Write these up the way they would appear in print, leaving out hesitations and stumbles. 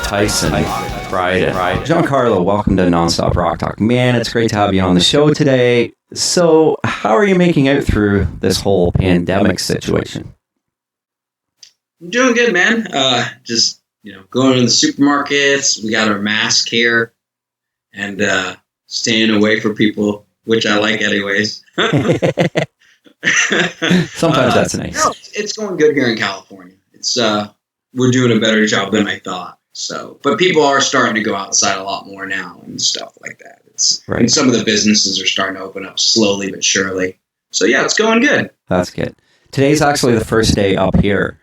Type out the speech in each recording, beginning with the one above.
Tyson, Friday. Giancarlo, welcome to Nonstop Rock Talk. Man, it's great to have you on the show today. So, how are you making out through this whole pandemic situation? I'm doing good, man. Just, going to the supermarkets. We got our mask here and staying away from people, which I like anyways. Sometimes that's nice. No, it's going good here in California. It's we're doing a better job than I thought. So, but people are starting to go outside a lot more now and stuff like that. It's right. And some of the businesses are starting to open up slowly but surely. So yeah, it's going good. That's good. Today's actually the first day up here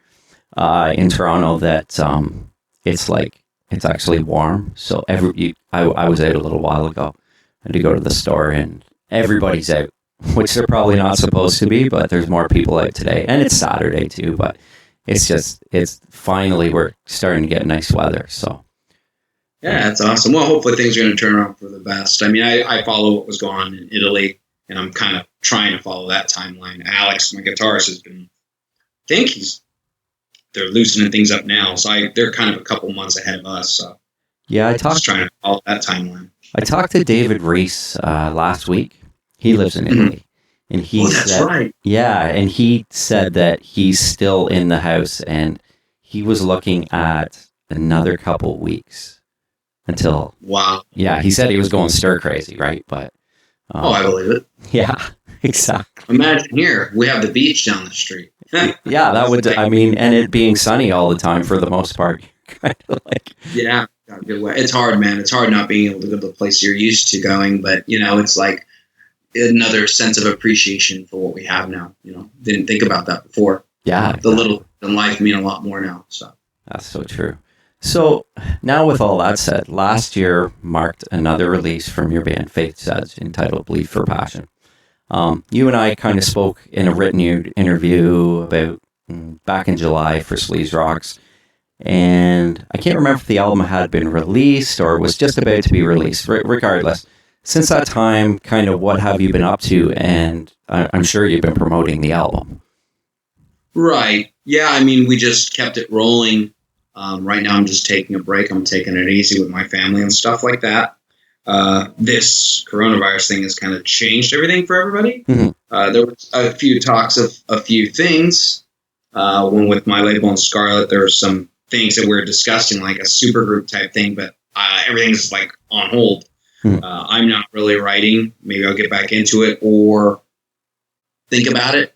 in Toronto that it's actually warm. So I was out a little while ago. I had to go to the store and everybody's out, which they're probably not supposed to be, but there's more people out today. And it's Saturday too, but it's finally we're starting to get nice weather. So yeah, it's awesome. Well, hopefully things are going to turn around for the best. I mean, I follow what was going on in Italy, and I'm kind of trying to follow that timeline. Alex, my guitarist, has been, they're loosening things up now. So they're kind of a couple months ahead of us. So yeah, just trying to follow that timeline. I talked to David Reese last week. He lives in Italy. And he said, right. Yeah, and he said that he's still in the house and he was looking at another couple weeks until. Wow. Yeah, he said he was going stir crazy, right? But I believe it. Yeah, exactly. Imagine here, we have the beach down the street. Yeah, that would, and it being sunny all the time for the most part. Kind of like. Yeah, it's hard, man. It's hard not being able to go to the place you're used to going, but, it's like another sense of appreciation for what we have now. Didn't think about that before. Yeah, the little in life mean a lot more now. So that's so true. So now, with all that said, last year marked another release from your band Faithsedge entitled "Bleed for Passion." You and I kind of spoke in a written interview about back in July for Sleaze Rocks, and I can't remember if the album had been released or was just about to be released. Regardless. Since that time, kind of what have you been up to? And I'm sure you've been promoting the album. Right. Yeah, I mean, we just kept it rolling. Right now, I'm just taking a break. I'm taking it easy with my family and stuff like that. This coronavirus thing has kind of changed everything for everybody. Mm-hmm. There was a few talks of a few things. When with my label and Scarlet, there were some things that we were discussing, like a supergroup type thing, but everything's like on hold. I'm not really writing. Maybe I'll get back into it or think about it.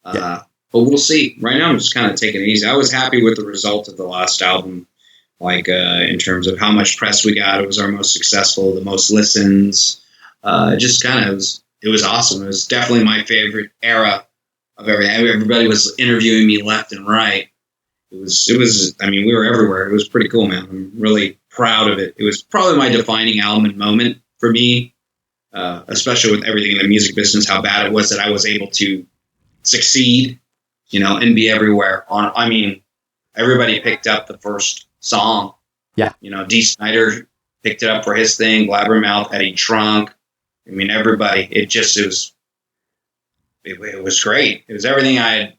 But we'll see. Right now, I'm just kind of taking it easy. I was happy with the result of the last album, like in terms of how much press we got. It was our most successful, the most listens. Just kind of, it was awesome. It was definitely my favorite era of everything. Everybody was interviewing me left and right. It was, I mean, we were everywhere. It was pretty cool, man. I'm really proud of it. It was probably my defining album and moment for me, especially with everything in the music business, how bad it was that I was able to succeed, and be everywhere. Everybody picked up the first song. Yeah. Dee Snider picked it up for his thing, Blabbermouth, Eddie Trunk. I mean, everybody, it was great. It was everything I had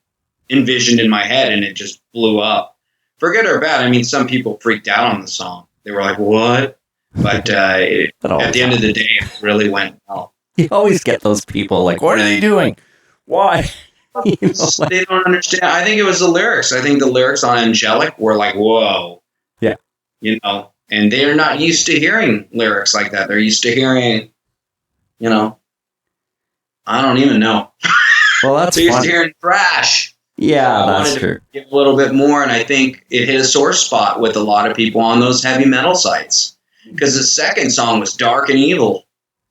envisioned in my head, and it just blew up. For good or bad, I mean, some people freaked out on the song. They were like, what? But at the end of the day, it really went well. You always get those people like, what are they doing? Why? They don't understand. I think it was the lyrics. I think the lyrics on Angelic were like, whoa. Yeah. And they're not used to hearing lyrics like that. They're used to hearing, I don't even know. Well, that's they're used to hearing thrash. Yeah, so that's true. Give a little bit more, and I think it hit a sore spot with a lot of people on those heavy metal sites. Because the second song was dark and evil.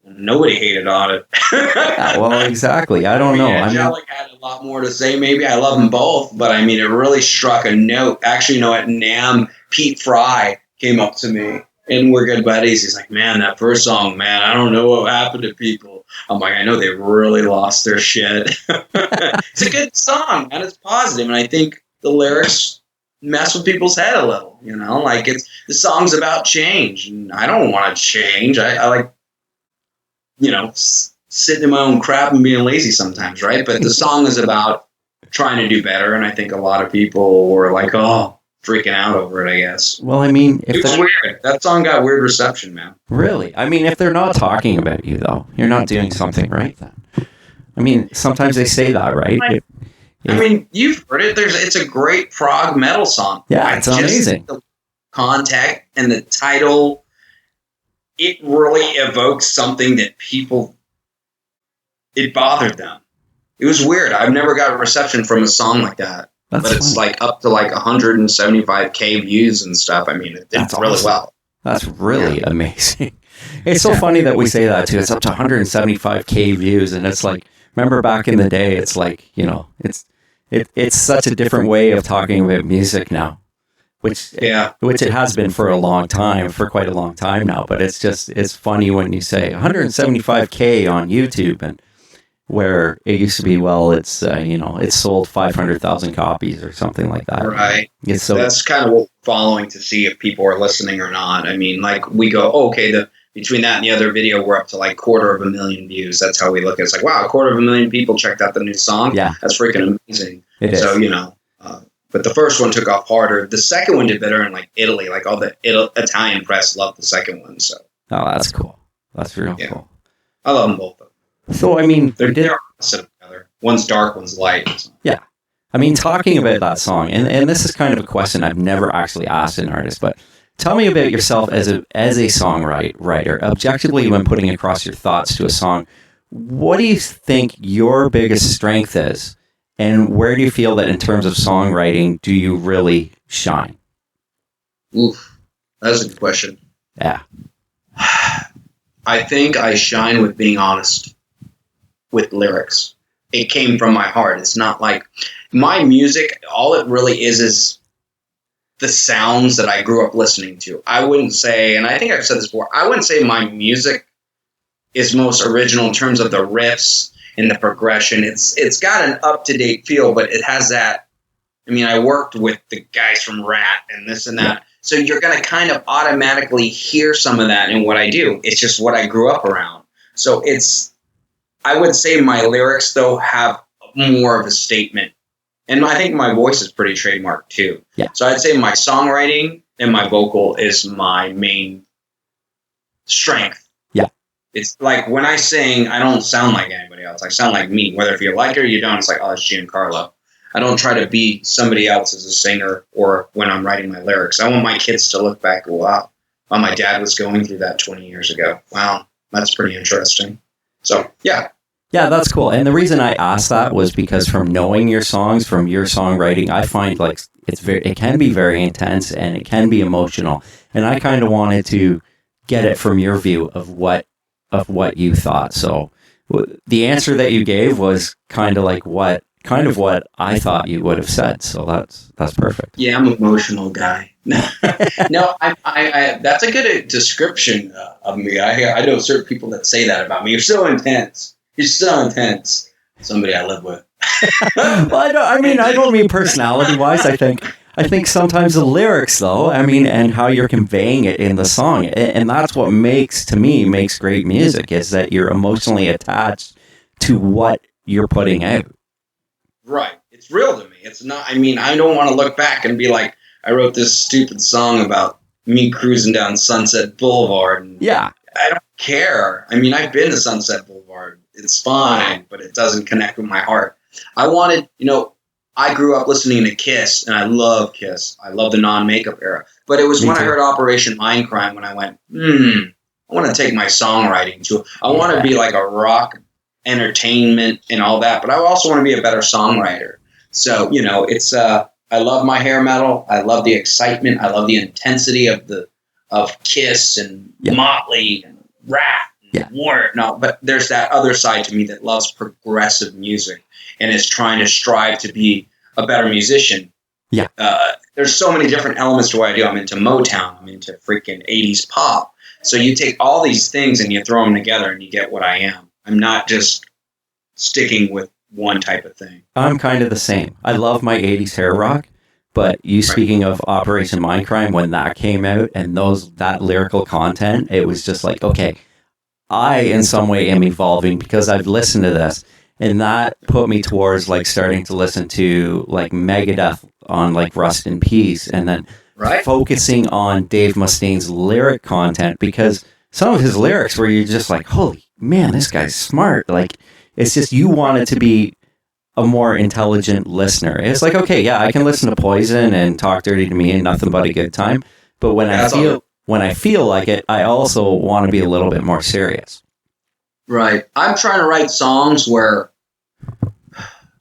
Nobody hated on it. Yeah, well, exactly. I don't know. Angelic had a lot more to say. Maybe I love them both, but it really struck a note. Actually, at NAMM, Pete Fry came up to me, and we're good buddies. He's like, "Man, that first song, man, I don't know what happened to people." I'm like, "I know they really lost their shit." It's a good song, and it's positive, and I think the lyrics mess with people's head a little. The song's about change, and I don't want to change. I like. Sitting in my own crap and being lazy sometimes, right? But the song is about trying to do better, and I think a lot of people were like, freaking out over it, I guess. Well, it was weird. That song got weird reception, man. Really? If they're not talking about you, though, you're not doing something right then. Sometimes they say that, right? You've heard it. It's a great prog metal song. Yeah, it's amazing. The contact and the title... It really evokes something that it bothered them. It was weird. I've never got a reception from a song like that. It's like up to like 175K views and stuff. It did really well. That's really amazing. It's so funny that we say that too. It's up to 175K views, and it's like, remember back in the day, it's like, it's such a different way of talking about music now. Which it has been for quite a long time now. But it's funny when you say 175K on YouTube, and where it used to be, it's sold 500,000 copies or something like that. Right. That's kind of what we're following to see if people are listening or not. We go, between that and the other video, we're up to like 250,000 views. That's how we look at it. It's like, wow, 250,000 people checked out the new song. Yeah. That's freaking amazing. It is. So, but the first one took off harder. The second one did better in Italy. All the Italian press loved the second one. So. Oh, that's cool. That's real cool. I love them both. So they're opposite together. One's dark, one's light. So. Yeah. Talking about that song, and this is kind of a question I've never actually asked an artist, but tell me about yourself as a songwriter. Objectively, when putting across your thoughts to a song, what do you think your biggest strength is? And where do you feel that in terms of songwriting, do you really shine? Oof, that's a good question. Yeah. I think I shine with being honest with lyrics. It came from my heart. It's not like my music, all it really is the sounds that I grew up listening to. I wouldn't say, and I think I've said this before, I wouldn't say my music is most original in terms of the riffs and the progression. It's got an up-to-date feel, but it has that. I worked with the guys from Rat and this and that. Yeah. So you're going to kind of automatically hear some of that in what I do. It's just what I grew up around. So I would say my lyrics, though, have more of a statement. And I think my voice is pretty trademarked, too. Yeah. So I'd say my songwriting and my vocal is my main strength. It's like when I sing, I don't sound like anybody else. I sound like me. Whether if you like it or you don't, it's like, oh, it's Giancarlo. I don't try to be somebody else as a singer or when I'm writing my lyrics. I want my kids to look back and go, wow, my dad was going through that 20 years ago. Wow, that's pretty interesting. So, yeah. Yeah, that's cool. And the reason I asked that was because from knowing your songs, from your songwriting, I find it can be very intense and it can be emotional. And I kind of wanted to get it from your view of what you thought. So the answer that you gave was kind of what I thought you would have said. So that's perfect. Yeah, I'm an emotional guy. No, I that's a good description of me. I know certain people that say that about me. You're so intense. Somebody I live with. Well, I don't mean personality-wise. I think sometimes the lyrics, though, and how you're conveying it in the song, and that's what makes great music, is that you're emotionally attached to what you're putting out. Right. It's real to me. It's not, I don't want to look back and be like, I wrote this stupid song about me cruising down Sunset Boulevard. And yeah. I don't care. I've been to Sunset Boulevard. It's fine, but it doesn't connect with my heart. I wanted, I grew up listening to Kiss, and I love Kiss. I love the non-makeup era. But it was when I heard Operation Mindcrime when I went, I want to take my songwriting to it. I want to be like a rock entertainment and all that, but I also want to be a better songwriter. So, it's I love my hair metal. I love the excitement. I love the intensity of Kiss and Motley and Rat and War. No, but there's that other side to me that loves progressive music and is trying to strive to be a better musician. Yeah. There's so many different elements to what I do. I'm into Motown. I'm into freaking 80s pop. So you take all these things and you throw them together and you get what I am. I'm not just sticking with one type of thing. I'm kind of the same. I love my 80s hair rock, but speaking of Operation Mindcrime, when that came out and that lyrical content, it was just like, okay, I in some way am evolving because I've listened to this. And that put me towards like starting to listen to like Megadeth on like Rust in Peace, and then focusing on Dave Mustaine's lyric content, because some of his lyrics where you're just like, holy man, this guy's smart. Like, it's just, you wanted to be a more intelligent listener. It's like, okay, yeah, I can listen to Poison and Talk Dirty to Me and Nothing But a Good Time. But when I feel like it, I also want to be a little bit more serious. Right. I'm trying to write songs where,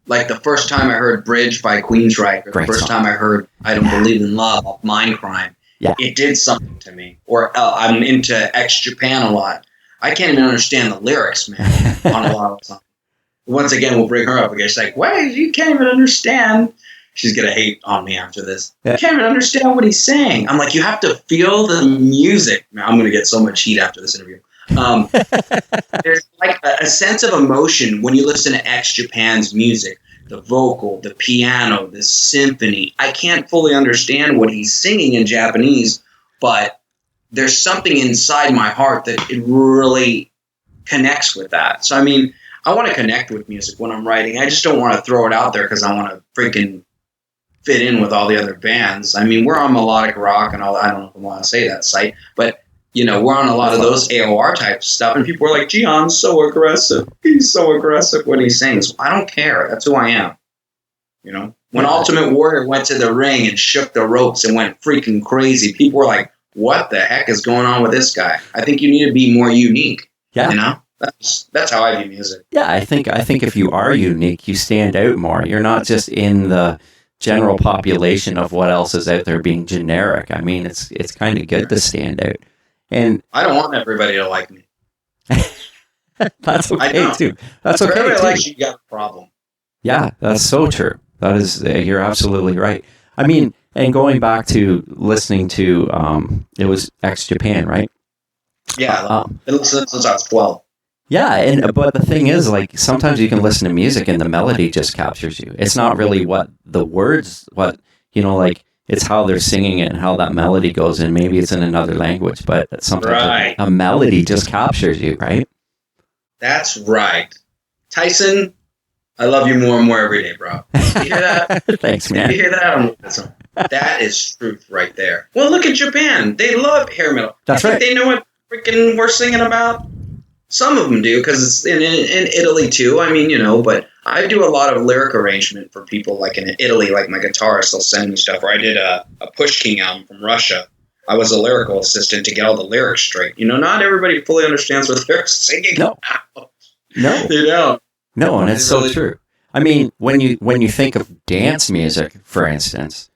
like the first time I heard Bridge by Queensryche, or the first time I heard I Don't Believe in Love of Mindcrime, it did something to me. Or I'm into Ex-Japan a lot. I can't even understand the lyrics, man, on a lot of songs. Once again, we'll bring her up again. She's like, wait, you can't even understand. She's going to hate on me after this. You can't even understand what he's saying. I'm like, you have to feel the music. Man, I'm going to get so much heat after this interview. There's like a sense of emotion when you listen to Ex-Japan's music. The vocal, the piano, the symphony. I can't fully understand what he's singing in Japanese, but there's something inside my heart that it really connects with that. So, I mean, I want to connect with music when I'm writing. I just don't want to throw it out there because I want to freaking fit in with all the other bands. I mean, we're on melodic rock and all. I don't know if I want to say that site, but we're on a lot of those AOR type stuff, and people are like, Gian's so aggressive. He's so aggressive when he sings. I don't care. That's who I am. When Ultimate Warrior went to the ring and shook the ropes and went freaking crazy, people were like, what the heck is going on with this guy? I think you need to be more unique. Yeah. That's how I view music. Yeah, I think if you are unique, you stand out more. You're not just in the general population of what else is out there being generic. I mean, it's kind of good to stand out. And I don't want everybody to like me. That's okay too. That's okay. If everybody too. likes you, you got a problem. Yeah, that's so true. That is, you're absolutely right. I mean, and going back to listening to, it was Ex-Japan, right? Yeah, since I was 12. Yeah, but the thing is, like, sometimes you can listen to music and the melody just captures you. It's not really what the words, like, it's how they're singing it and how that melody goes in. Maybe it's in another language, but sometimes a melody just captures you, right? That's right. Tyson, I love you more and more every day, bro. You hear that? Thanks, man. You hear that? That is truth right there. Well, look at Japan. They love hair metal. That's right. They know what freaking we're singing about. Some of them do, because it's in Italy too. I mean, but I do a lot of lyric arrangement for people, like in Italy, like my guitarist, they'll send me stuff. Or I did a Push King album from Russia. I was a lyrical assistant to get all the lyrics straight. Not everybody fully understands what they're singing about. No. They don't. No, and it's so true. I mean, when you think of dance music, for instance,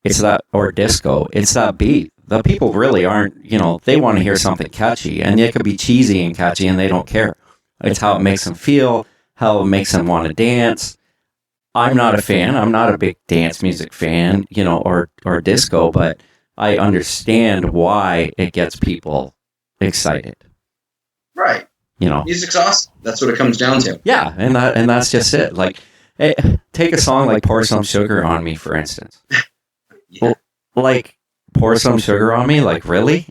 it's that, or disco, it's that beat. The people really aren't, they want to hear something catchy, and it could be cheesy and catchy, and they don't care. It's how it makes them feel, how it makes them want to dance. I'm not a fan. I'm not a big dance music fan, or disco, but I understand why it gets people excited. Right. Music's awesome. That's what it comes down to. Yeah, and that's just it. Like, take a song like Pour Some Sugar on Me, for instance. Like, pour some sugar on me? Like, really?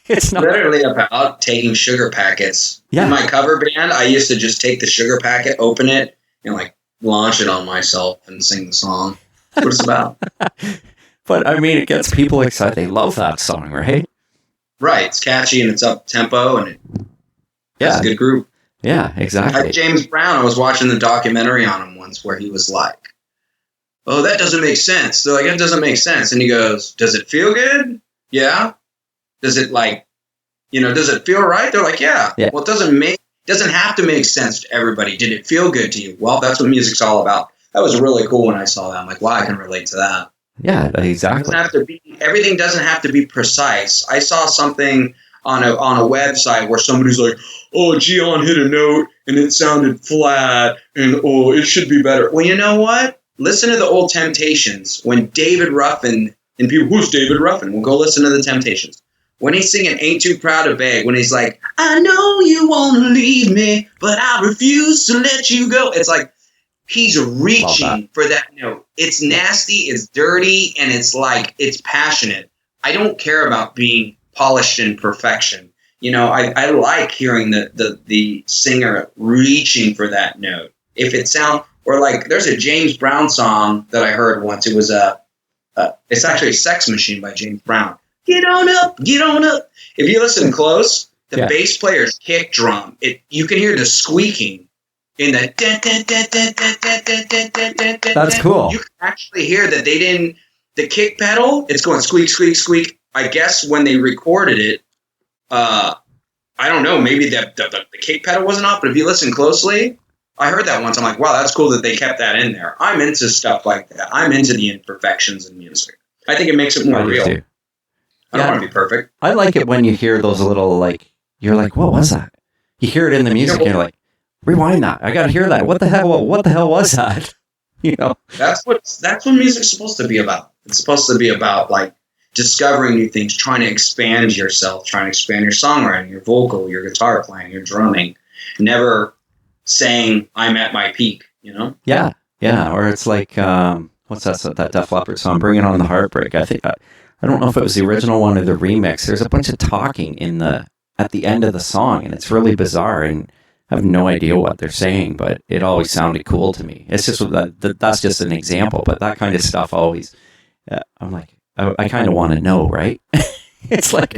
It's not literally about taking sugar packets. Yeah. In my cover band, I used to just take the sugar packet, open it, and like launch it on myself and sing the song. That's what it's about. But I mean, it gets people excited. They love that song, right? Right. It's catchy and it's up tempo and it's a good group. Yeah, exactly. Like James Brown, I was watching the documentary on him once where he was like, "Oh, that doesn't make sense." They're like, "It doesn't make sense," and he goes, "Does it feel good? Yeah. Does it does it feel right?" They're like, "Yeah." Yeah. Well, it doesn't have to make sense to everybody. Did it feel good to you? Well, that's what music's all about. That was really cool when I saw that. I'm like, wow, I can relate to that. Yeah, exactly. Everything doesn't have to be precise. I saw something on a website where somebody's like, "Oh, Gian hit a note and it sounded flat, and oh, it should be better." Well, you know what? Listen to the old Temptations when David Ruffin and people, who's David Ruffin? Well, go listen to the Temptations. When he's singing "Ain't Too Proud to Beg," when he's like, "I know you want to leave me, but I refuse to let you go." It's like he's reaching for that note. It's nasty, it's dirty, and it's passionate. I don't care about being polished in perfection. I like hearing the singer reaching for that note. If it sounds, or like there's a James Brown song that I heard once. It was it's actually "Sex Machine" by James Brown. Get on up, get on up. If you listen close, the bass player's kick drum, you can hear the squeaking in the. That's cool. You can actually hear that they didn't. The kick pedal, it's going squeak, squeak, squeak. I guess when they recorded it, I don't know, maybe the kick pedal wasn't off, but if you listen closely, I heard that once. I'm like, wow, that's cool that they kept that in there. I'm into stuff like that. I'm into the imperfections in music. I think it makes it more real. Too. I don't want to be perfect. I like it when you hear those little, you're like, what was that? You hear it in the music, and you're like, rewind that. I got to hear that. What the hell was that? That's what music's supposed to be about. It's supposed to be about, discovering new things, trying to expand yourself, trying to expand your songwriting, your vocal, your guitar playing, your drumming. Never saying, "I'm at my peak," Yeah. Yeah. Or it's like, what's that Def Leppard song, "Bring It On the Heartbreak"? I think, I don't know if it was the original one or the remix. There's a bunch of talking at the end of the song, and it's really bizarre, and I have no idea what they're saying, but it always sounded cool to me. It's just that's just an example, but that kind of stuff always, I'm like, I kind of want to know, right? It's like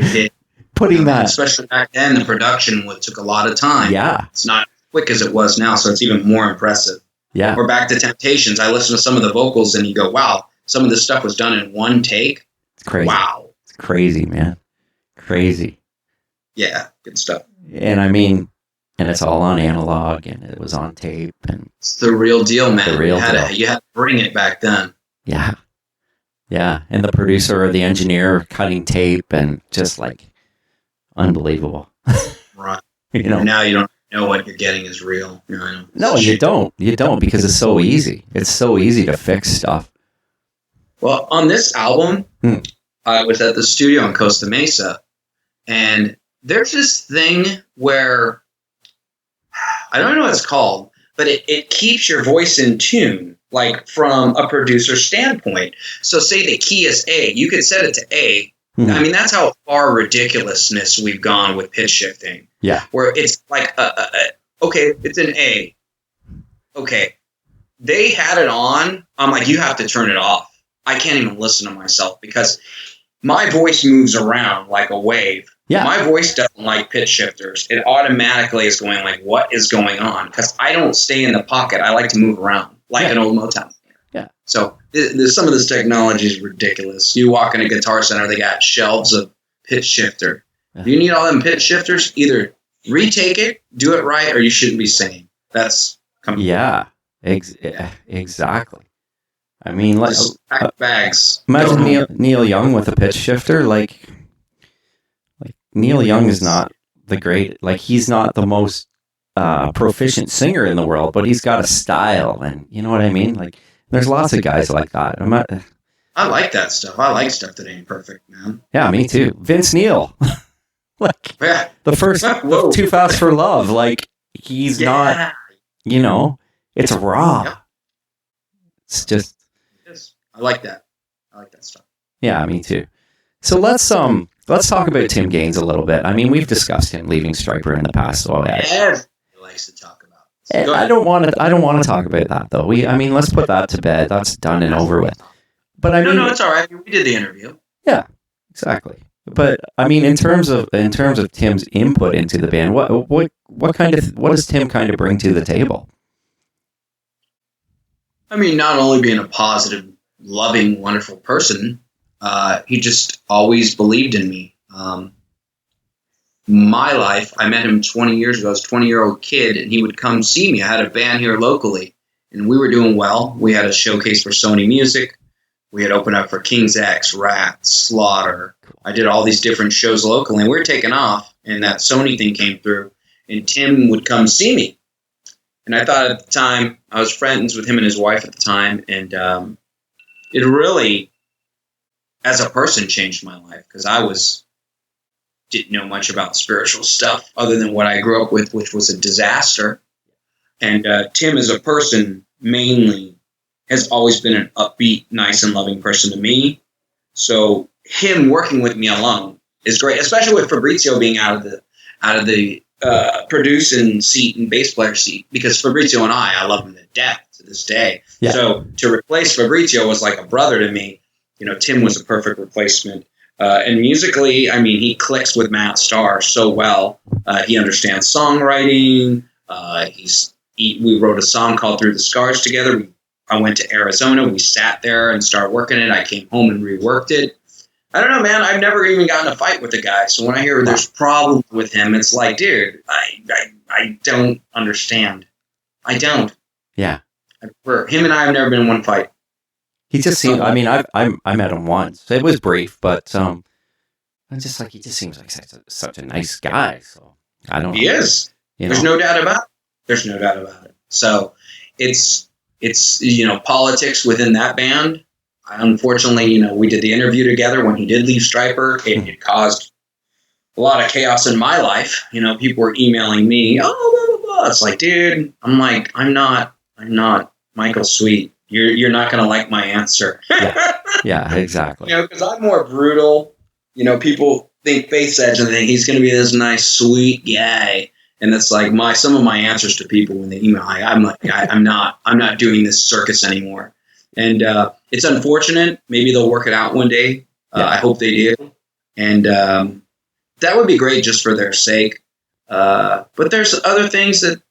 putting that, especially back then, the production took a lot of time. Yeah, it's not as quick as it was now, so it's even more impressive. Yeah, or back to Temptations. I listen to some of the vocals, and you go, "Wow, some of this stuff was done in one take." It's crazy. Wow, it's crazy, man, crazy. Yeah, good stuff. And I mean, and it's all on analog, and it was on tape, and it's the real deal, man. The real deal. You had to bring it back then. Yeah. Yeah. And the producer or the engineer cutting tape, and just unbelievable. Right. Now you don't know what you're getting is real. No, you don't. You don't, because it's so easy. It's so easy to fix stuff. Well, on this album, I was at the studio in Costa Mesa, and there's this thing where I don't know what it's called, but it keeps your voice in tune, from a producer standpoint. So say the key is A, you could set it to A. Mm-hmm. I mean, that's how far ridiculousness we've gone with pitch shifting. Yeah. Where it's like, okay, it's an A. Okay. They had it on. I'm like, you have to turn it off. I can't even listen to myself because my voice moves around like a wave. Yeah. My voice doesn't like pitch shifters. It automatically is going what is going on? Because I don't stay in the pocket. I like to move around an old Motown. Yeah. So some of this technology is ridiculous. You walk in a Guitar Center, they got shelves of pitch shifter. If you need all them pitch shifters, either retake it, do it right, or you shouldn't be singing. That's coming. Yeah. Exactly. I mean, bags. Imagine Neil Young with a pitch shifter. Neil Young is not the great. He's not the most proficient singer in the world, but he's got a style, and you know what I mean. There's lots of guys like that. I like that stuff. I like stuff that ain't perfect, man. Yeah, me too. Vince Neil, the first Too Fast for Love. He's not. It's raw. Yep. It's just. I like that. I like that stuff. Yeah, me too. So let's talk about Tim Gaines a little bit. I mean, we've discussed him leaving Stryper in the past. So everybody likes to talk about it. I don't want to talk about that though. Let's put that to bed. That's done and over with. But no, it's all right. We did the interview. Yeah, exactly. But I mean, in terms of Tim's input into the band, what does Tim kind of bring to the table? I mean, not only being a positive, loving, wonderful person, he just always believed in me. My life, I met him 20 years ago. I was a 20-year-old kid, and he would come see me. I had a band here locally, and we were doing well. We had a showcase for Sony Music. We had opened up for King's X, Rat, Slaughter. I did all these different shows locally, and we were taking off, and that Sony thing came through, and Tim would come see me. And I thought at the time, I was friends with him and his wife at the time, and it really, as a person, changed my life, because didn't know much about spiritual stuff other than what I grew up with, which was a disaster. And Tim, as a person, mainly has always been an upbeat, nice, and loving person to me. So him working with me alone is great, especially with Fabrizio being out of the producing seat and bass player seat, because Fabrizio and I love him to death to this day. Yeah. So to replace Fabrizio was like a brother to me. Tim was a perfect replacement. And musically, I mean, he clicks with Matt Starr so well. He understands songwriting. We wrote a song called Through the Scars together. I went to Arizona. We sat there and started working it. I came home and reworked it. I don't know, man. I've never even gotten in a fight with the guy. So when I hear there's problems with him, it's like, dude, I don't understand. I don't. Yeah. For him and I have never been in one fight. He just seemed. I mean, I met him once. It was brief, but I'm just like, he just seems like such a nice guy. So I don't know. He is. There's no doubt about it. There's no doubt about it. So it's politics within that band. Unfortunately, we did the interview together when he did leave Stryper. It caused a lot of chaos in my life. People were emailing me, blah, blah, blah. It's like, dude, I'm not Michael Sweet. You're not going to like my answer. Yeah, exactly. Because I'm more brutal. People think Faithsedge and think he's going to be this nice, sweet guy. And it's like some of my answers to people when they email, I'm not doing this circus anymore. And it's unfortunate. Maybe they'll work it out one day. I hope they do. And that would be great just for their sake. But there's other things that,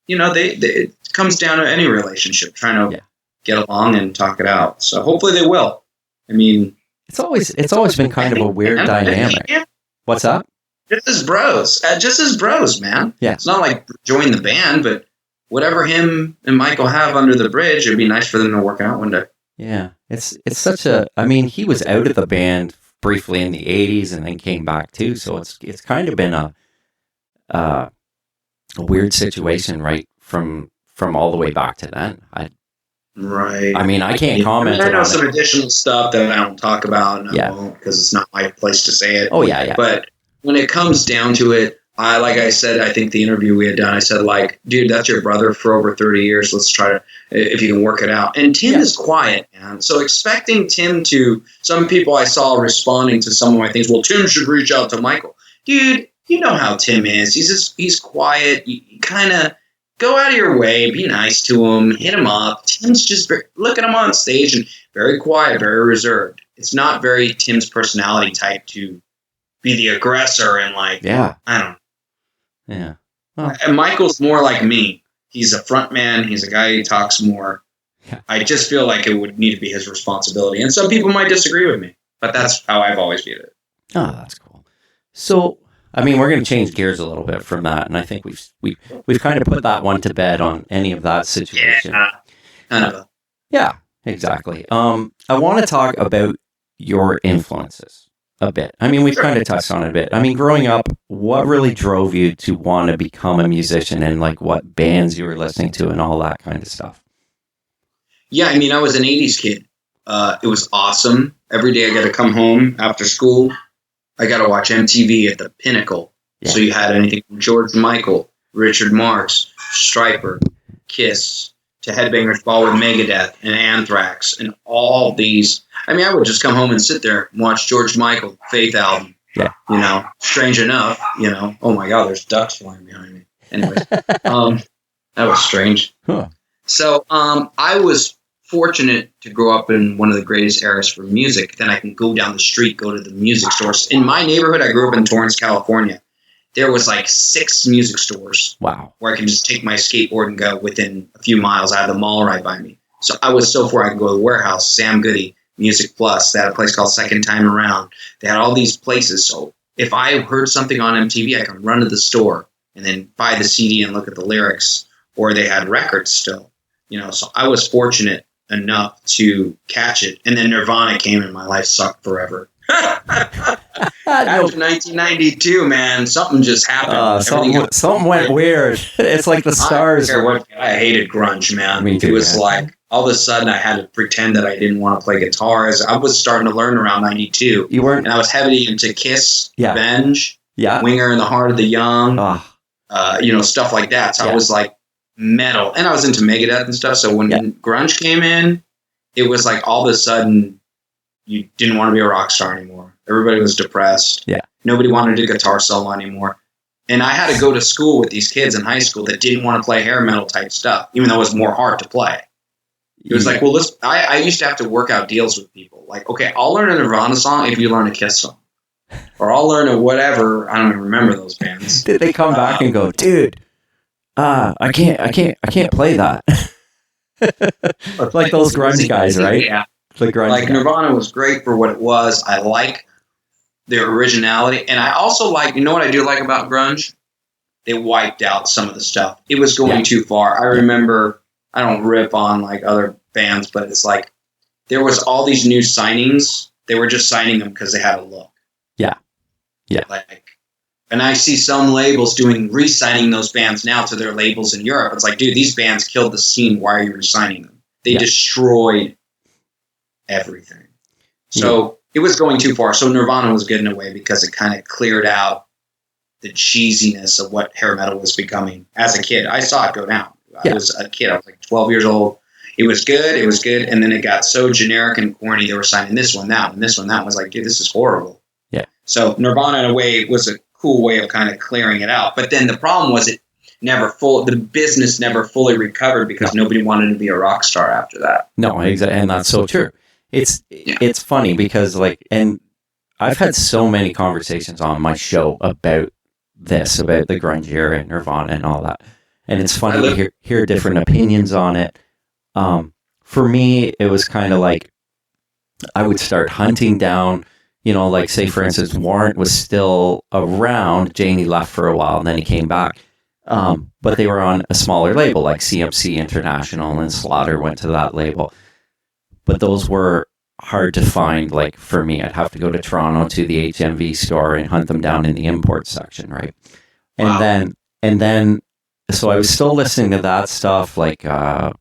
it comes down to any relationship, trying to get along and talk it out. So hopefully they will. I mean, it's always been kind of a weird dynamic. What's up? Just as bros, man. Yeah. It's not like join the band, but whatever him and Michael have under the bridge, it'd be nice for them to work out one day. Yeah. It's such a, I mean, he was out of the band briefly in the 80s and then came back too. So it's kind of been a weird situation, right? From all the way back to then. Right. I mean, I can't comment. I know some additional stuff that I don't talk about, and I won't, because it's not my place to say it. Oh, yeah. But when it comes down to it, like I said, I think the interview we had done, I said, like, dude, that's your brother for over 30 years. Let's try to, if you can work it out. And Tim is quiet, man. So expecting Tim to, some people I saw responding to some of my things, well, Tim should reach out to Michael. Dude, you know how Tim is. He's quiet. You kind of go out of your way, be nice to him, hit him up. Tim's just, look at him on stage and very quiet, very reserved. It's not very Tim's personality type to be the aggressor and I don't know. Yeah. Well, and Michael's more like me. He's a front man. He's a guy who talks more. Yeah. I just feel like it would need to be his responsibility. And some people might disagree with me, but that's how I've always viewed it. Oh, that's cool. So, I mean, we're going to change gears a little bit from that, and I think we've kind of put that one to bed on any of that situation. Yeah, kind of. Yeah, exactly. I want to talk about your influences a bit. I mean, we've kind of touched on it a bit. I mean, growing up, what really drove you to want to become a musician, and what bands you were listening to and all that kind of stuff? Yeah, I mean, I was an 80s kid. It was awesome. Every day I got to come home after school. I got to watch MTV at the pinnacle. Yeah. So you had anything from George Michael, Richard Marx, Stryper, Kiss, to Headbangers Ball with Megadeth and Anthrax and all these. I mean, I would just come home and sit there and watch George Michael, Faith album. Yeah. Strange enough, oh my God, there's ducks flying behind me. Anyways, that was strange. Huh. So I was fortunate to grow up in one of the greatest eras for music. Then I can go down the street, go to the music stores. In my neighborhood, I grew up in Torrance, California. There was like 6 music stores. Wow. Where I can just take my skateboard and go within a few miles. I had the mall right by me. So I was so far. I could go to the Warehouse, Sam Goody, Music Plus. They had a place called Second Time Around. They had all these places. So if I heard something on MTV, I could run to the store and then buy the CD and look at the lyrics. Or they had records still. So I was fortunate enough to catch it. And then Nirvana came and my life sucked forever. After 1992, man, something just happened. Something went weird. It's like the stars. I hated grunge, man. Me too, it was like all of a sudden I had to pretend that I didn't want to play guitar. As I was starting to learn around 92. You weren't, and I was heavily into Kiss, Revenge, yeah, Winger and the Heart of the Young, stuff like that. So I was like metal, and I was into Megadeth and stuff. So when grunge came in, it was like all of a sudden you didn't want to be a rock star anymore. Everybody was depressed. Yeah. Nobody wanted to do guitar solo anymore. And I had to go to school with these kids in high school that didn't want to play hair metal type stuff, even though it was more hard to play. It was like, well, I used to have to work out deals with people. Like, okay, I'll learn a Nirvana song if you learn a Kiss song. Or I'll learn a whatever. I don't even remember those bands. Did they come back and go, dude, I can't play that. Like those grunge guys, right? Yeah. The grunge like guy. Nirvana was great for what it was. I like their originality. And I also like, what I do like about grunge? They wiped out some of the stuff. It was going too far. I remember, I don't rip on like other bands, but it's like there was all these new signings. They were just signing them because they had a look. Yeah. Yeah. And I see some labels re-signing those bands now to their labels in Europe. It's like, dude, these bands killed the scene. Why are you re-signing them? They destroyed everything. So it was going too far. So Nirvana was good in a way because it kind of cleared out the cheesiness of what hair metal was becoming. As a kid, I saw it go down. I was a kid. I was like 12 years old. It was good. It was good. And then it got so generic and corny. They were signing this one, that one, this one, that one. I was like, dude, this is horrible. Yeah. So Nirvana, in a way, was a cool way of kind of clearing it out. But then the problem was the business never fully recovered because nobody wanted to be a rock star after that. No, exactly. And that's so true. It's funny because and I've had so many conversations on my show about the grunge era and Nirvana and all that. And it's funny to hear different opinions on it. For me, it was kind of like I would start hunting down, like say for instance, Warrant was still around. Janie left for a while and then he came back. But they were on a smaller label like CMC International, and Slaughter went to that label. But those were hard to find. Like for me, I'd have to go to Toronto to the HMV store and hunt them down in the import section, right? Wow. And then, so I was still listening to that stuff, like I'd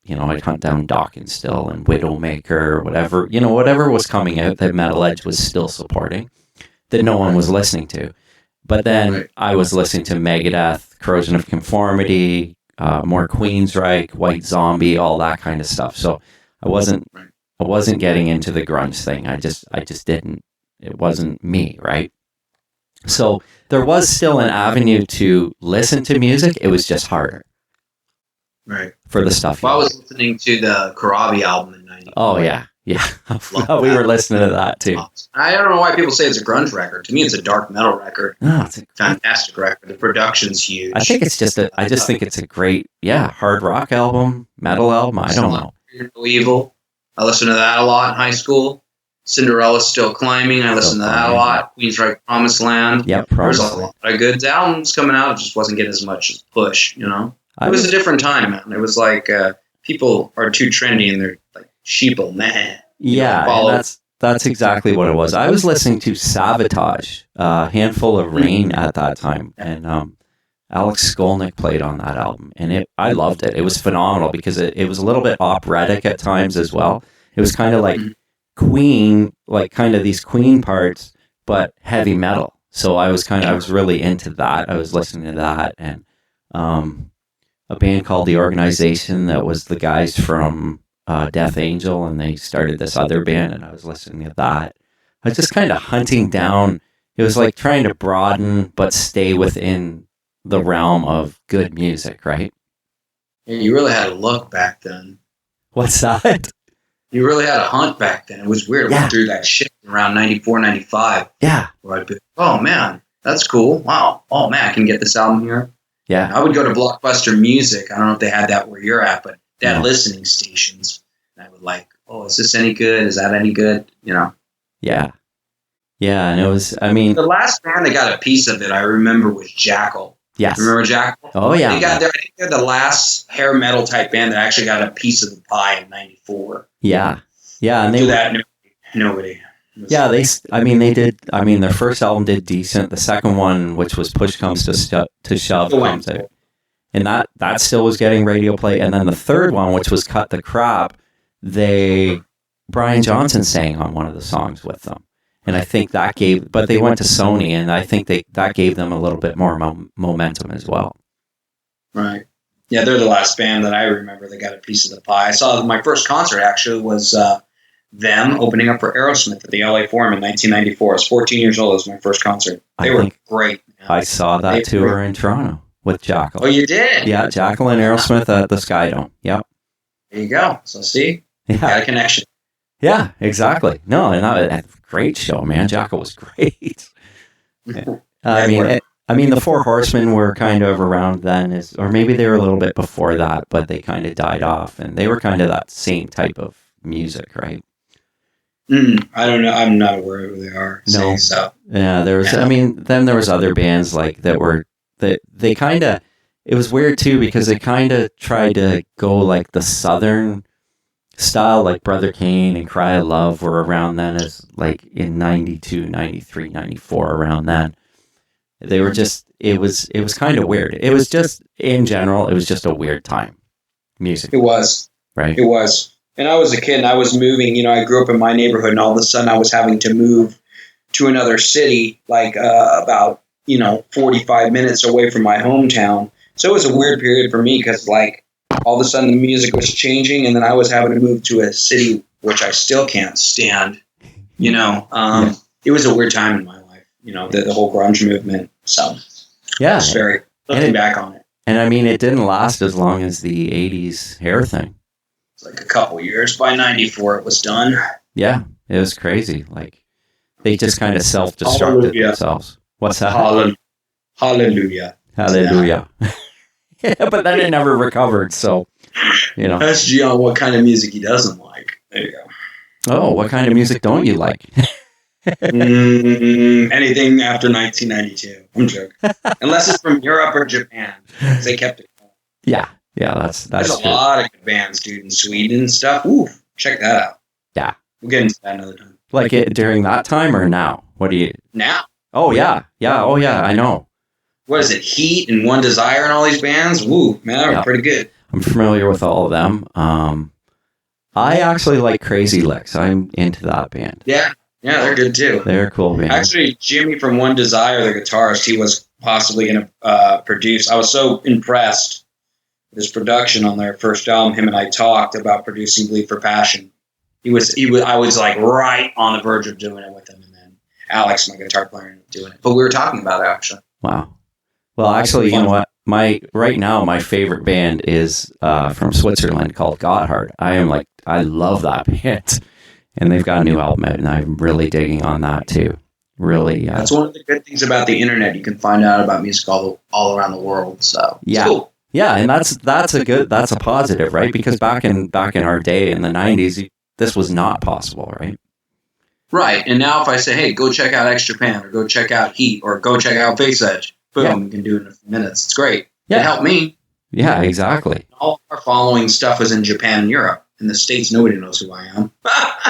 hunt down Dawkins still and Widowmaker or whatever, whatever was coming out that Metal Edge was still supporting, that no one was listening to. But then I was listening to Megadeth, Corrosion of Conformity, more Queensryche, White Zombie, all that kind of stuff. So I wasn't getting into the grunge thing. I just didn't. It wasn't me, right? So there was still an avenue to listen to music. It was just harder. Right. For the stuff. Well, I was listening to the Karabi album in 90. Oh, yeah. Yeah. We were listening to that, too. I don't know why people say it's a grunge record. To me, it's a dark metal record. No, it's a fantastic record. The production's huge. I think it's just I just think it's a great, hard rock album, metal album. I don't know. No Evil. I listened to that a lot in high school. Cinderella's Still Climbing. I listened to that a lot. Queensryche, Promised Land. Yep, There's a lot of good albums coming out. It just wasn't getting as much push, It was a different time, man. It was like people are too trendy and they're like sheeple, man. Yeah, and that's exactly what it was. I was listening to Sabotage, Handful of Rain at that time, and Alex Skolnick played on that album, and I loved it. It was phenomenal because it was a little bit operatic at times as well. It was kind of like Queen, like kind of these Queen parts, but heavy metal. So I was really into that. I was listening to that, and a band called The Organization that was the guys from Death Angel, and they started this other band, and I was listening to that. I was just kind of hunting down. It was like trying to broaden but stay within the realm of good music, right? Yeah, you really had a look back then. What's that? You really had a hunt back then. It was weird. I went through that shit around 94, 95. Yeah. Where I'd be, oh, man, that's cool. Wow. Oh, man, I can get this album here. Yeah. I would go to Blockbuster Music. I don't know if they had that where you're at, but they had listening stations. And I would like, oh, is this any good? Is that any good? You know? Yeah. Yeah, and it was, I mean... The last band that got a piece of it, I remember, was Jackal. Yes. Remember Jackal? Oh, yeah. I think they're the last hair metal type band that actually got a piece of the pie in 94. Yeah. Yeah, and they... that, nobody. Yeah, they did, their first album did decent. The second one, which was Push Comes to Shove, comes out. And that still was getting radio play. And then the third one, which was Cut the Crap, Brian Johnson sang on one of the songs with them. And I think that but they went to Sony, and I think that gave them a little bit more momentum as well. Right. Yeah, they're the last band that I remember that got a piece of the pie. I saw my first concert, actually, was them opening up for Aerosmith at the LA Forum in 1994. I was 14 years old. It was my first concert. They were great. Man. I saw that tour in Toronto with Jackal. Oh, you did? Yeah, Jackal and Aerosmith at the Sky Dome. Yep. There you go. So, see? Yeah. Got a connection. Yeah, exactly. No, and that great show, man. Jackal was great. I mean, the Four Horsemen were kind of around then, or maybe they were a little bit before that, but they kind of died off, and they were kind of that same type of music, right? I don't know. I'm not aware of who they are. No. So. Yeah, there was. I mean, then there was other bands like they kind of. It was weird too because they kind of tried to go like the Southern style, like Brother Kane and Cry of Love were around then, as like in 92, 93, 94, around then. They were just, it was kind of weird. It was just, in general, it was just a weird time. Music. It was. Right. It was. And I was a kid and I was moving, I grew up in my neighborhood and all of a sudden I was having to move to another city, like about, 45 minutes away from my hometown. So it was a weird period for me because like, all of a sudden the music was changing and then I was having to move to a city which I still can't stand, It was a weird time in my life, the whole grunge movement. So yeah, it's very looking back on it. And I mean, it didn't last as long as the 80s hair thing. It's like a couple years. By 94 it was done. Yeah, it was crazy. Like they just kind of self-destructed themselves. What's that? Hallelujah. Hallelujah. Yeah, but then it never recovered, so, That's Gian what kind of music he doesn't like. There you go. Oh, what kind of music don't you like? Anything after 1992. I'm joking. Unless it's from Europe or Japan. They kept it going. Yeah, that's There's true. a lot of good bands, dude, in Sweden and stuff. Ooh, check that out. Yeah. We'll get into that another time. Like it during that time or now? What do you... Now. Oh, yeah. Yeah, oh, yeah, I know. What is it, Heat and One Desire and all these bands? Woo, man, they were pretty good. I'm familiar with all of them. I actually like Crazy Licks. I'm into that band. Yeah, they're good too. They're a cool band. Actually, Jimmy from One Desire, the guitarist, he was possibly going to produce. I was so impressed with his production on their first album. Him and I talked about producing Bleed for Passion. I was like right on the verge of doing it with him, and then Alex, my guitar player, ended up doing it. But we were talking about it actually. Wow. Well, actually, you know what? Right now, my favorite band is from Switzerland called Gotthard. I love that band. And they've got a new album out, and I'm really digging on that, too. Really. That's one of the good things about the internet. You can find out about music all around the world, so yeah. Cool. Yeah, and that's a positive, right? Because back in our day in the 90s, this was not possible, right? Right, and now if I say, hey, go check out X Japan, or go check out Heat, or go check out Faithsedge, boom, you can do it in a few minutes. It's great. Yeah. It helped me. Yeah, exactly. All our following stuff is in Japan and Europe. In the States, nobody knows who I am.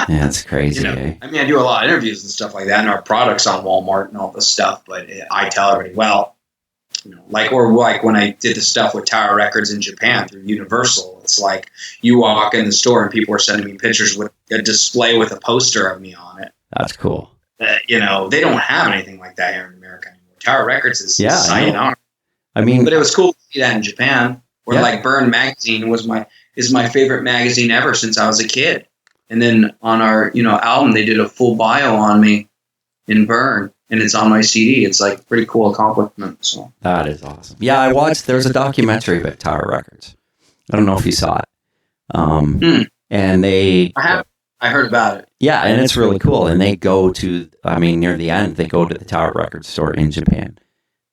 Yeah, that's crazy. Eh? I mean, I do a lot of interviews and stuff like that, and our products on Walmart and all this stuff, but I tell everybody, like when I did the stuff with Tower Records in Japan through Universal, it's like you walk in the store and people are sending me pictures with a display with a poster of me on it. That's cool. They don't have anything like that here in America anymore. Tower Records is sayonara. I mean, but it was cool to see that in Japan, where like Burn Magazine is my favorite magazine ever since I was a kid. And then on our album, they did a full bio on me in Burn, and it's on my CD. It's like a pretty cool accomplishment. So that is awesome. Yeah, I watched. There's a documentary about Tower Records. I don't know if you saw it. and I heard about it. yeah, and it's really cool. And they go to, I mean, near the end, they go to the Tower Records store in Japan.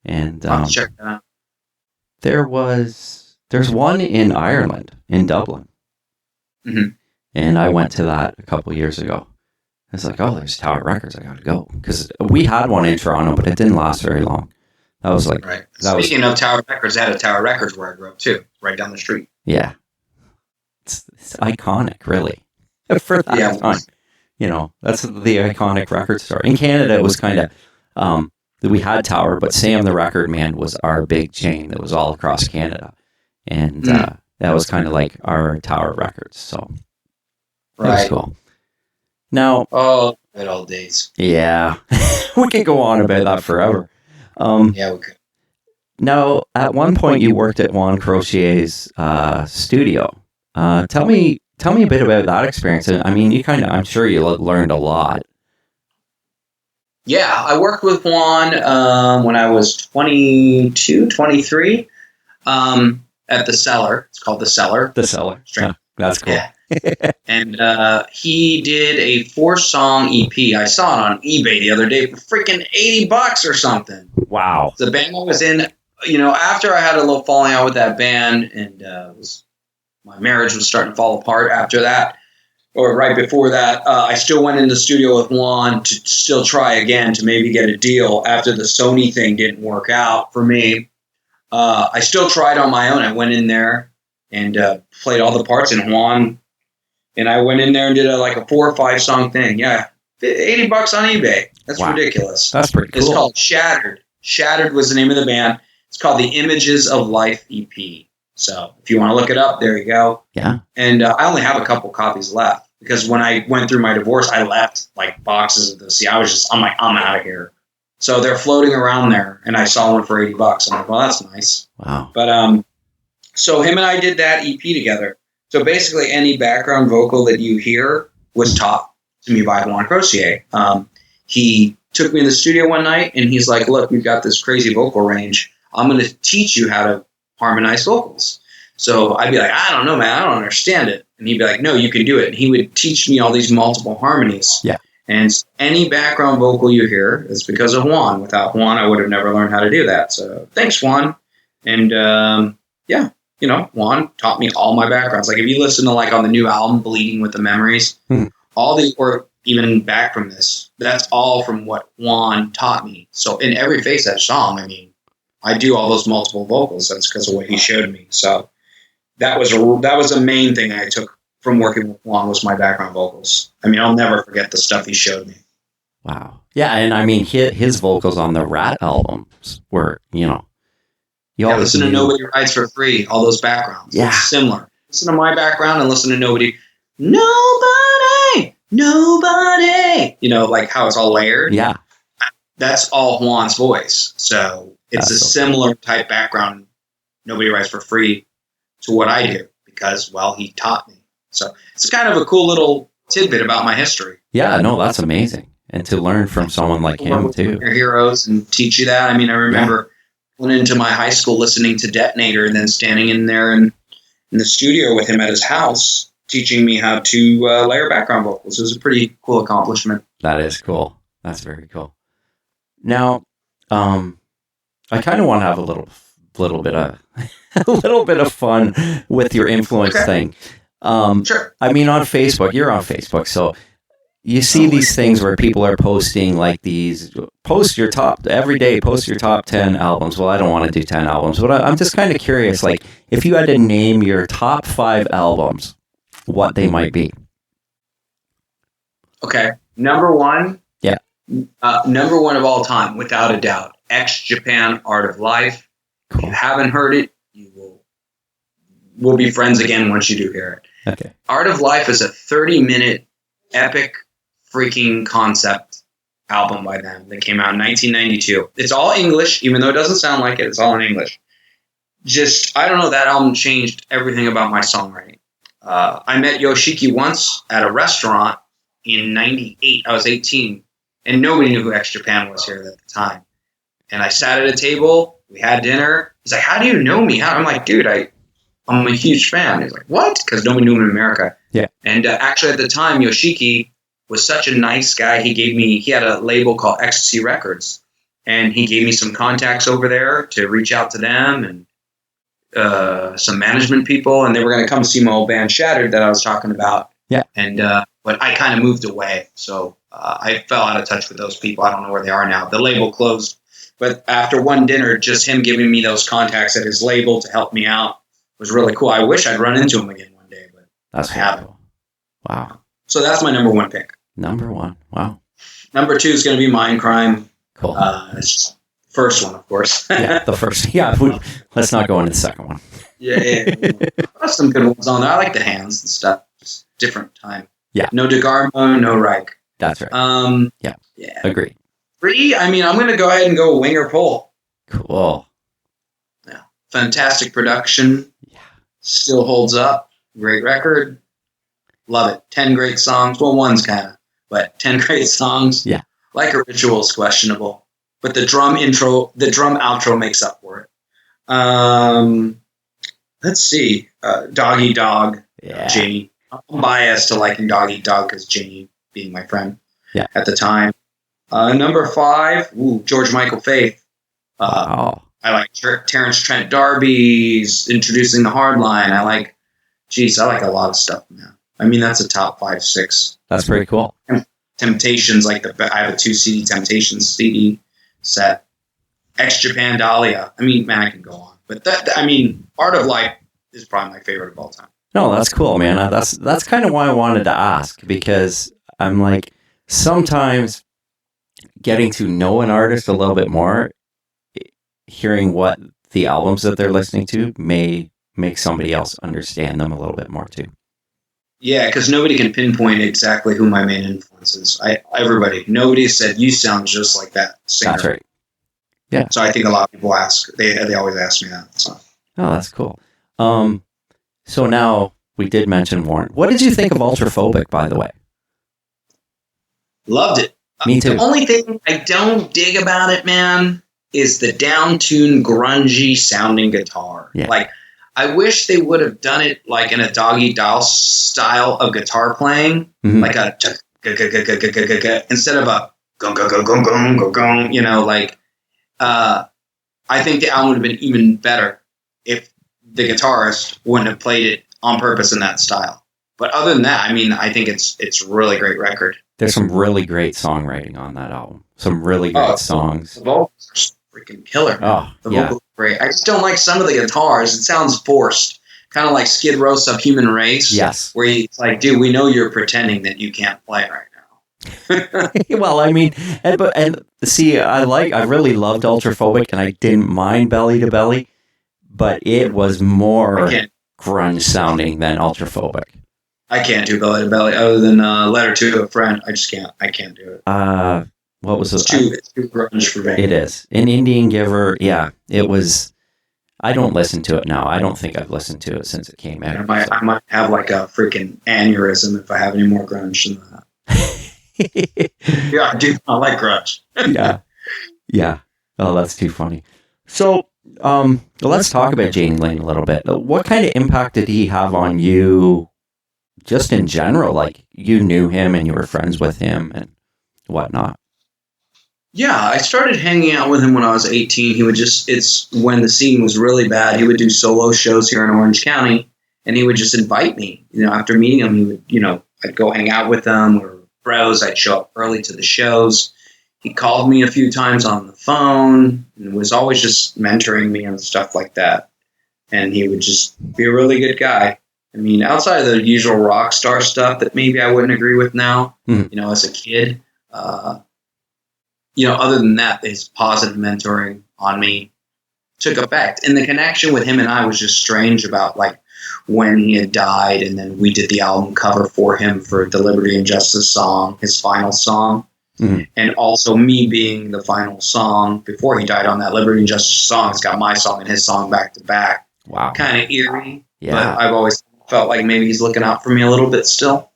And I'll check that out. there's one in Ireland, in Dublin. Mm-hmm. And I went to that a couple years ago. It's like, oh, there's Tower Records. I got to go. Because we had one in Toronto, but it didn't last very long. That was like, right. Speaking of Tower Records, I had a Tower Records where I grew up too, right down the street. Yeah. It's iconic, really. For that time. You know, that's the iconic record store. In Canada, it was kind of, we had Tower, but Sam the Record Man was our big chain that was all across Canada. And that was kind of like our Tower Records. So that was cool. Now, oh, good old days. Yeah, we could go on about that forever. Yeah, we could. Now, at one point, you worked at Juan Crocier's studio. Tell me a bit about that experience. I mean, I'm sure you learned a lot. Yeah, I worked with Juan when I was 22, 23 at the Cellar. It's called the Cellar. The Cellar. Yeah, that's cool. Yeah. And he did a 4-song EP. I saw it on eBay the other day for freaking $80 or something. Wow. The band I was in, after I had a little falling out with that band, and my marriage was starting to fall apart after that, or right before that, I still went in the studio with Juan to still try again to maybe get a deal after the Sony thing didn't work out for me. I still tried on my own. I went in there and played all the parts in Juan. And I went in there and did a 4 or 5 song thing. Yeah, $80 on eBay. That's ridiculous. That's pretty cool. It's called Shattered. Shattered was the name of the band. It's called the Images of Life EP. So if you want to look it up, there you go. Yeah. And I only have a couple copies left because when I went through my divorce, I left boxes of those. See, I'm out of here. So they're floating around there, and I saw one for $80. I'm like, well, that's nice. Wow. But so him and I did that EP together. So basically, any background vocal that you hear was taught to me by Juan Crocier. He took me in the studio one night, and he's like, look, we've got this crazy vocal range. I'm going to teach you how to harmonize vocals. So I'd be like, I don't know, man. I don't understand it. And he'd be like, no, you can do it. And he would teach me all these multiple harmonies. Yeah. And any background vocal you hear is because of Juan. Without Juan, I would have never learned how to do that. So thanks, Juan. And Juan taught me all my backgrounds. Like if you listen to on the new album, Bleeding with the Memories, or even back from this, that's all from what Juan taught me. So in every Faithsedge song, I mean, I do all those multiple vocals. That's because of what he showed me. So that was a main thing I took from working with Juan was my background vocals. I mean, I'll never forget the stuff he showed me. Wow. Yeah, and I mean, his vocals on the Rat albums were, listen to Nobody Rides for Free, all those backgrounds. Yeah. It's similar. Listen to my background and listen to Nobody. How it's all layered. Yeah. That's all Juan's voice. So it's a similar type background, Nobody Rides for Free, to what I do because, he taught me. So it's kind of a cool little tidbit about my history. Yeah, no, that's amazing. And to learn from someone like him, too. Your heroes and teach you that. I mean, I remember went into my high school listening to Detonator and then standing in there in the studio with him at his house, teaching me how to layer background vocals. It was a pretty cool accomplishment. That is cool. That's very cool. Now, I kind of want to have a little bit of fun with your influence thing. Sure. I mean, on Facebook, you're on Facebook, so you see these things where people are posting post your top 10 albums. Well, I don't want to do 10 albums, but I'm just kind of curious, if you had to name your top 5 albums, what they might be. Okay. Number 1. Yeah. Number 1 of all time, without a doubt. Japan Art of Life. Cool. If you haven't heard it, we'll be friends again once you do hear it. Okay. Art of Life is a 30-minute epic freaking concept album by them that came out in 1992. It's all English, even though it doesn't sound like it. It's all in English. I don't know, that album changed everything about my songwriting. I met Yoshiki once at a restaurant in 98. I was 18, and nobody knew who Japan was here at the time. And I sat at a table. We had dinner. He's like, how do you know me? I'm like, dude, I'm a huge fan. He's like, what? Because nobody knew him in America. Yeah. And actually at the time, Yoshiki was such a nice guy. He had a label called Ecstasy Records. And he gave me some contacts over there to reach out to them and some management people. And they were going to come see my old band Shattered that I was talking about. Yeah. And but I kind of moved away. So I fell out of touch with those people. I don't know where they are now. The label closed. But after one dinner, just him giving me those contacts at his label to help me out was really cool. I wish I'd run into him again one day, but That's I haven't. cool. Wow. So that's my number one pick. Number one. Wow. Number two is going to be Mindcrime. Cool. It's just first one, of course. Yeah, the first. Yeah, let's not go into the second one. Yeah. There's some good ones on there. I like the hands and stuff. Just different time. Yeah. No DeGarmo, no Reich. That's right. Yeah. Agreed. Three, I mean, I'm going to go ahead and go wing or pull. Cool. Yeah. Fantastic production. Yeah. Still holds up. Great record. Love it. 10 great songs. Well, one's kind of, but 10 great songs. Yeah. Like a Ritual is questionable, but the drum outro makes up for it. Let's see. Dog Eat Dog. Yeah. Janie. I'm biased to liking Dog Eat Dog because Janie being my friend at the time. Number 5, George Michael Faith. Wow. I like Terrence Trent D'Arby's Introducing the Hardline. I like a lot of stuff now. I mean, that's a top 5, 6. That's pretty cool. Temptations, I have a 2 CD Temptations CD set. Ex Japan Dahlia. I mean, man, I can go on. But Art of Life is probably my favorite of all time. No, that's cool, man. That's kind of why I wanted to ask, because I'm like, sometimes getting to know an artist a little bit more, hearing what the albums that they're listening to may make somebody else understand them a little bit more too. Yeah, because nobody can pinpoint exactly who my main influence is. Nobody said, you sound just like that singer. That's right. Yeah. So I think a lot of people they always ask me that. So. Oh, that's cool. So now we did mention Warren. What did you think of Ultraphobic, by the way? Loved it. Me too. The only thing I don't dig about it, man, is the down-tuned, grungy sounding guitar. Yeah. Like, I wish they would have done it like in a Dog Eat Dog style of guitar playing, like a instead of a gong gong gong gong gong gong gong. You know, like I think the album would have been even better if the guitarist wouldn't have played it on purpose in that style. But other than that, I mean, I think it's a really great record. There's some really great songwriting on that album. Some really great songs. The vocals are freaking killer. The vocals are great. I just don't like some of the guitars. It sounds forced. Kind of like Skid Row Subhuman Race. Yes. Where it's like, dude, we know you're pretending that you can't play right now. Well, I mean, and see, I really loved Ultraphobic, and I didn't mind Belly to Belly, but it was more grunge sounding than Ultraphobic. I can't do Belly to Belly other than Letter to a Friend. I just can't. I can't do it. What was it's too grunge for me. It is. An Indian Giver, yeah, it was. I don't listen to it now. I don't think I've listened to it since it came out. I might have like a freaking aneurysm if I have any more grunge than that. Yeah, I do. I like grunge. Yeah. Oh, that's too funny. So, let's talk about Jani Lane a little bit. What kind of impact did he have on you, just in general? Like, you knew him and you were friends with him and whatnot. Yeah, I started hanging out with him when I was 18. It's when the scene was really bad. He would do solo shows here in Orange County, and he would just invite me. You know, after meeting him, he would, I'd go hang out with him or bros. I'd show up early to the shows. He called me a few times on the phone and was always just mentoring me and stuff like that. And he would just be a really good guy. I mean, outside of the usual rock star stuff that maybe I wouldn't agree with now, as a kid, other than that, his positive mentoring on me took effect. And the connection with him and I was just strange about, like, when he had died, and then we did the album cover for him for the Liberty and Justice song, his final song. Mm-hmm. And also me being the final song before he died on that Liberty and Justice song. It's got my song and his song back to back. Wow. Kind of eerie. Yeah. But I've always felt like maybe he's looking out for me a little bit still,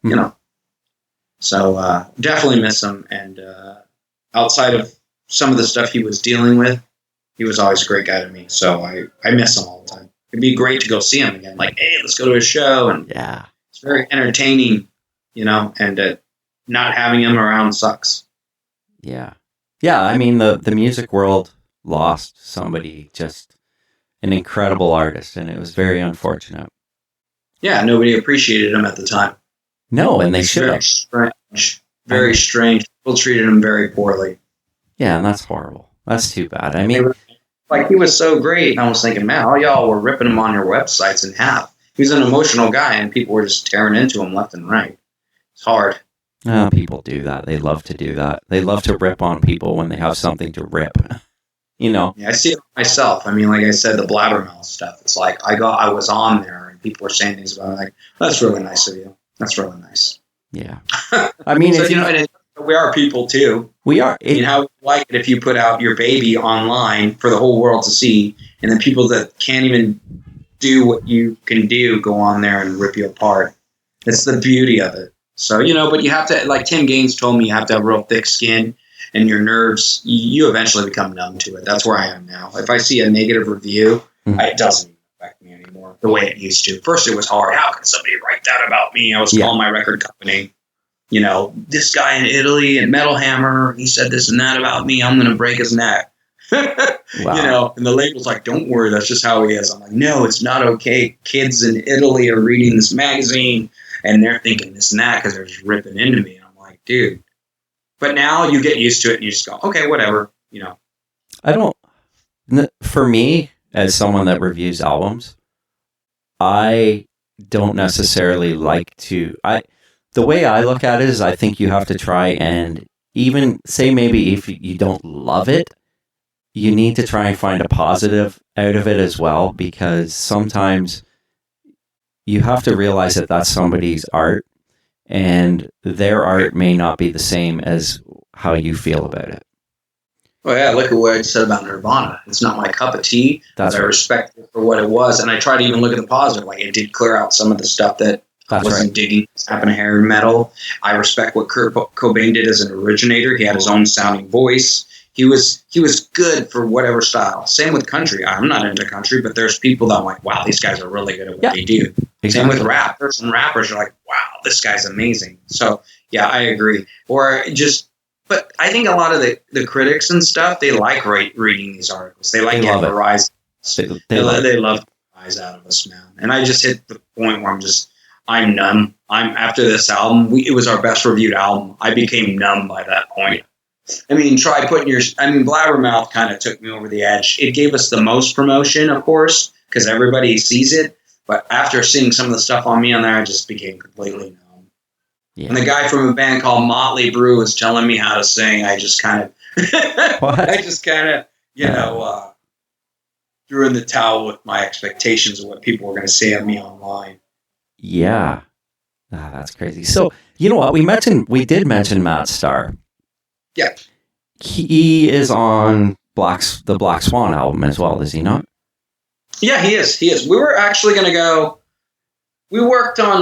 So definitely miss him. And outside of some of the stuff he was dealing with, he was always a great guy to me. So I miss him all the time. it'd be great to go see him again. Like, hey, let's go to a show. And Yeah. it's very entertaining, and not having him around sucks. Yeah. Yeah, I mean, the music world lost somebody, just an incredible artist, and it was very unfortunate. Yeah, nobody appreciated him at the time. No, and they It's should very have. strange. Very strange. People treated him very poorly. Yeah, and that's horrible. That's too bad. I mean, Like, he was so great, and I was thinking, man, all y'all were ripping him on your websites in half. He was an emotional guy, and people were just tearing into him left and right. It's hard. people do that. They love to do that. They love to rip on people when they have something to rip. Yeah, I see it myself. I mean, like I said, the blabbermouth stuff. It's like I was on there, and people were saying things about it. Like, that's really nice of you. That's really nice. Yeah. I mean, So, if and we are people too. we are. I mean, how would you like it if you put out your baby online for the whole world to see, and then people that can't even do what you can do go on there and rip you apart? It's the beauty of it. So, but you have to, like Tim Gaines told me, you have to have real thick skin, and your nerves, you eventually become numb to it. That's where I am now. If I see a negative review, it doesn't affect me anymore the way it used to. First, it was hard. How could somebody write that about me? I was calling my record company. This guy in Italy and Metal Hammer, he said this and that about me. I'm going to break his neck. Wow. And the label's like, don't worry, that's just how he is. I'm like, no, it's not okay. Kids in Italy are reading this magazine and they're thinking this and that because they're just ripping into me. And I'm like, dude. But now you get used to it and you just go, okay, whatever. For me, as someone that reviews albums, I don't necessarily like to. The way I look at it is, I think you have to try and even say, maybe if you don't love it, you need to try and find a positive out of it as well, because sometimes you have to realize that that's somebody's art, and their art may not be the same as how you feel about it. Well, yeah, look at what I said about Nirvana. It's not my cup of tea, but I respect it for what it was, and I try to even look at the positive. Like, it did clear out some of the stuff that I wasn't digging. What's happened to hair metal. I respect what Kurt Cobain did as an originator. He had his own sounding voice. He was good for whatever style. Same with country. I'm not into country, but there's people that I'm like, wow, these guys are really good at what they do. Exactly. Same with rap. There's some rappers are like, wow, this guy's amazing. So, yeah, I agree. But I think a lot of the critics and stuff, they like reading these articles. They like getting the rise. They love the rise out of us, man. And I just hit the point where I'm numb. After this album, it was our best reviewed album. I became numb by that point. I mean, Blabbermouth kind of took me over the edge. It gave us the most promotion, of course, because everybody sees it. But after seeing some of the stuff on me on there, I just became completely numb. Yeah. And the guy from a band called Motley Brew was telling me how to sing. I just kind of, threw in the towel with my expectations of what people were going to say of me online. Yeah. That's crazy. So, you know what? We did mention Matt Starr. Yeah. He is on the Black Swan album as well, is he not? Yeah, he is. We were actually going to go. We worked on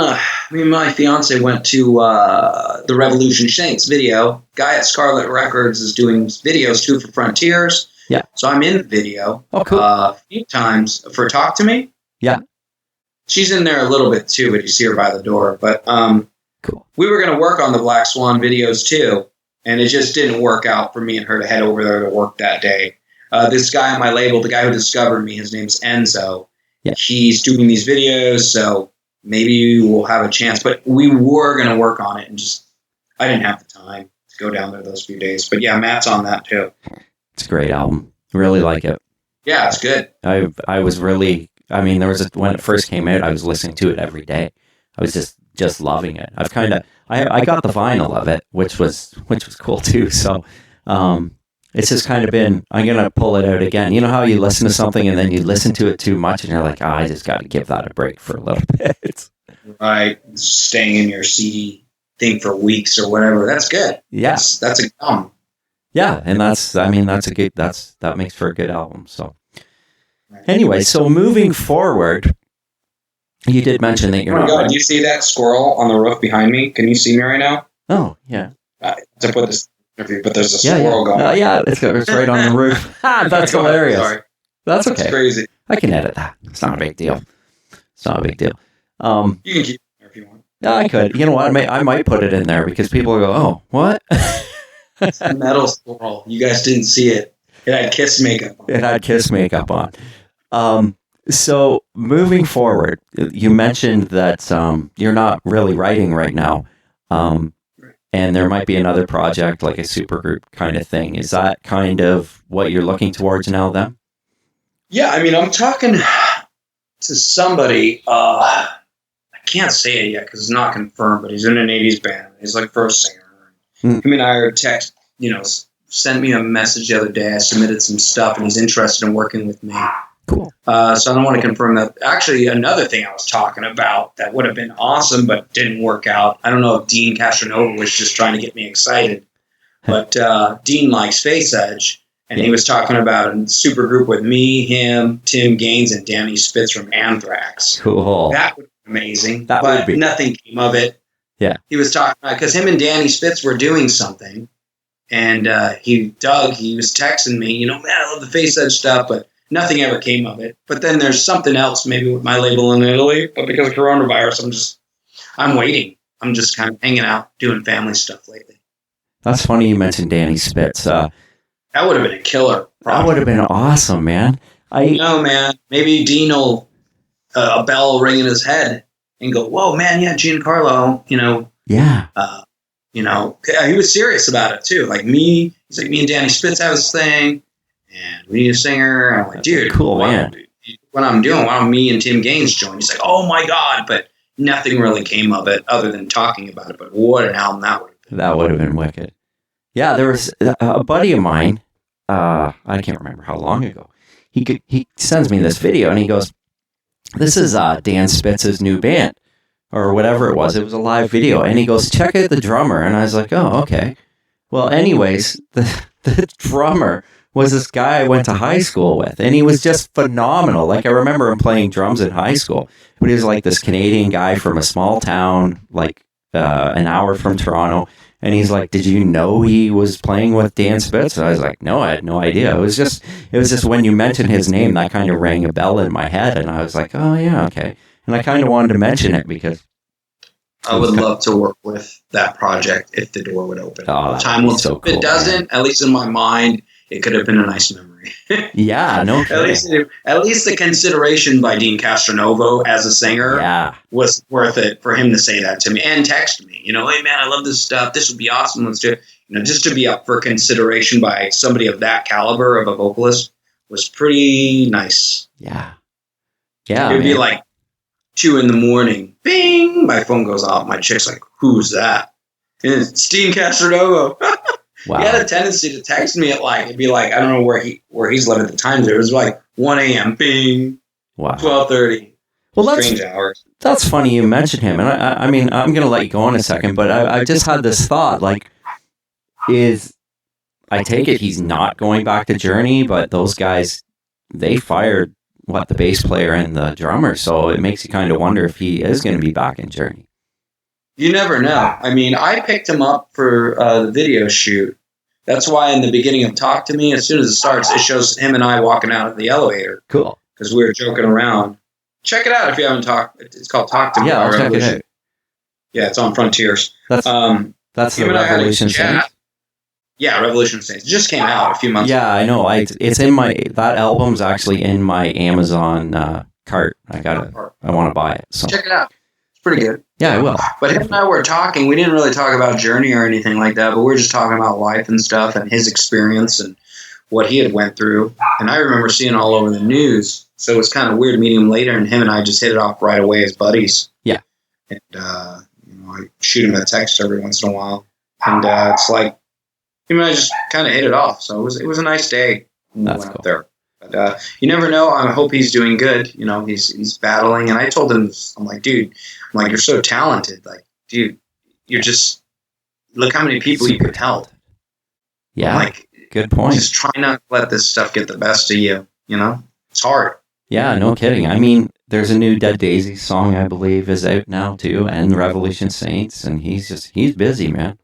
me and my fiance went to the Revolution Saints video. Guy at Scarlet Records is doing videos too for Frontiers. Yeah. So I'm in the video. Oh, cool. A few times for Talk to Me. Yeah. She's in there a little bit too, but you see her by the door. But cool. We were going to work on the Black Swan videos too. And it just didn't work out for me and her to head over there to work that day. This guy on my label, the guy who discovered me, his name's Enzo. Yeah. He's doing these videos, so maybe we'll have a chance. But we were going to work on it, and I didn't have the time to go down there those few days. But yeah, Matt's on that too. It's a great album. Really like it. Yeah, it's good. I was really, when it first came out, I was listening to it every day. I was just loving it. I got the vinyl of it, which was cool too. So, it's just kind of been, I'm going to pull it out again. You know how you listen to something and then you listen to it too much and you're like, I just got to give that a break for a little bit. Right. Staying in your CD thing for weeks or whatever. That's good. Yeah. That's a gum. Yeah. And that makes for a good album. So anyway, so moving forward, you did mention that you're do you see that squirrel on the roof behind me? Can you see me right now? Oh, yeah. To put this interview, but there's a squirrel going. Yeah, it's right on the roof. That's hilarious. Sorry. That's okay. That's crazy. I can edit that. It's not a big deal. It's not a big deal. You can keep it there if you want. Yeah, I could. You know what? I might put it in there because people will go, oh, what? It's a metal squirrel. You guys didn't see it. It had Kiss makeup on. It had Kiss makeup on. So moving forward, you mentioned that you're not really writing right now. And there might be another project, like a supergroup kind of thing. Is that kind of what you're looking towards now then? Yeah, I mean, I'm talking to somebody. I can't say it yet because it's not confirmed, but he's in an 80s band. He's like first singer. Him and I are sent me a message the other day. I submitted some stuff, and he's interested in working with me. Cool. So I don't want to confirm that. Actually, another thing I was talking about that would have been awesome but didn't work out. I don't know if Dean Castronova was just trying to get me excited, but Dean likes Faithsedge, and he was talking about a super group with me, him, Tim Gaines, and Danny Spitz from Anthrax. Cool. That would be amazing, That but would be. nothing came of it. Yeah. He was talking because him and Danny Spitz were doing something, and he was texting me, man, I love the Faithsedge stuff, but nothing ever came of it. But then there's something else maybe with my label in Italy. But because of coronavirus, I'm waiting. I'm just kind of hanging out, doing family stuff lately. That's funny you mentioned Danny Spitz. That would have been a killer. That would have been awesome, man. Man. Maybe Dean will, a bell will ring in his head and go, whoa, man, yeah, Giancarlo, Yeah. He was serious about it too. Like me, he's like, me and Danny Spitz have this thing. And we need a singer. And I'm like, dude, cool, man. What I'm doing, why don't me and Tim Gaines join? He's like, oh my God. But nothing really came of it other than talking about it. But what an album that would have been. That would have been wicked. Yeah, there was a buddy of mine, I can't remember how long ago. He sends me this video and he goes, this is Dan Spitz's new band or whatever it was. It was a live video. And he goes, check out the drummer. And I was like, oh, okay. Well, anyways, the drummer was this guy I went to high school with, and he was just phenomenal. Like, I remember him playing drums in high school, but he was like this Canadian guy from a small town, like an hour from Toronto, and he's like, did you know he was playing with Dan Spitz? And I was like, no, I had no idea. It was just when you mentioned his name, that kind of rang a bell in my head, and I was like, oh, yeah, okay. And I kind of wanted to mention it because I would love to work with that project if the door would open. Oh, time will so If cool, it doesn't, at least in my mind, it could have been a nice memory. Yeah, no kidding. At least the consideration by Dean Castronovo as a singer was worth it for him to say that to me and text me. Hey man, I love this stuff. This would be awesome. Let's do it. Just to be up for consideration by somebody of that caliber of a vocalist was pretty nice. Yeah. It'd be like 2 a.m. Bing! My phone goes off. My chick's like, who's that? And it's Dean Castronovo. Wow. He had a tendency to text me at it'd be like, I don't know where he's living at the time. It was like 1 a.m. Bing. Wow. 12:30. Well, strange hours. That's funny you mentioned him. And I mean, I'm going to let you go in a second, but I just had this thought, I take it he's not going back to Journey, but those guys, they fired the bass player and the drummer. So it makes you kind of wonder if he is going to be back in Journey. You never know. I mean, I picked him up for the video shoot. That's why in the beginning of Talk to Me, as soon as it starts, it shows him and I walking out of the elevator. Cool. Because we were joking around. Check it out if you haven't talked. It's called Talk to Me. Yeah, I'll check it out. Yeah, it's on Frontiers. That's the Revolution Saints. Yeah, Revolution Saints. It just came out a few months ago. Yeah, I know. It's in that album's actually in my Amazon cart. I want to buy it. So check it out. It's pretty good. Yeah, I will. But him and I were talking. We didn't really talk about Journey or anything like that, but we were just talking about life and stuff and his experience and what he had went through. And I remember seeing all over the news. So it was kind of weird meeting him later, and him and I just hit it off right away as buddies. Yeah. And I shoot him a text every once in a while. And it's like, him and I just kind of hit it off. So it was a nice day when we went up there. But you never know. I hope he's doing good. He's battling. And I told him, I'm like, dude, you're so talented. Like, dude, you're just, look how many people you could help. Yeah, good point. Just try not to let this stuff get the best of you. It's hard. Yeah, no kidding. I mean, there's a new Dead Daisies song, I believe, is out now too, and Revolution Saints, and he's busy, man.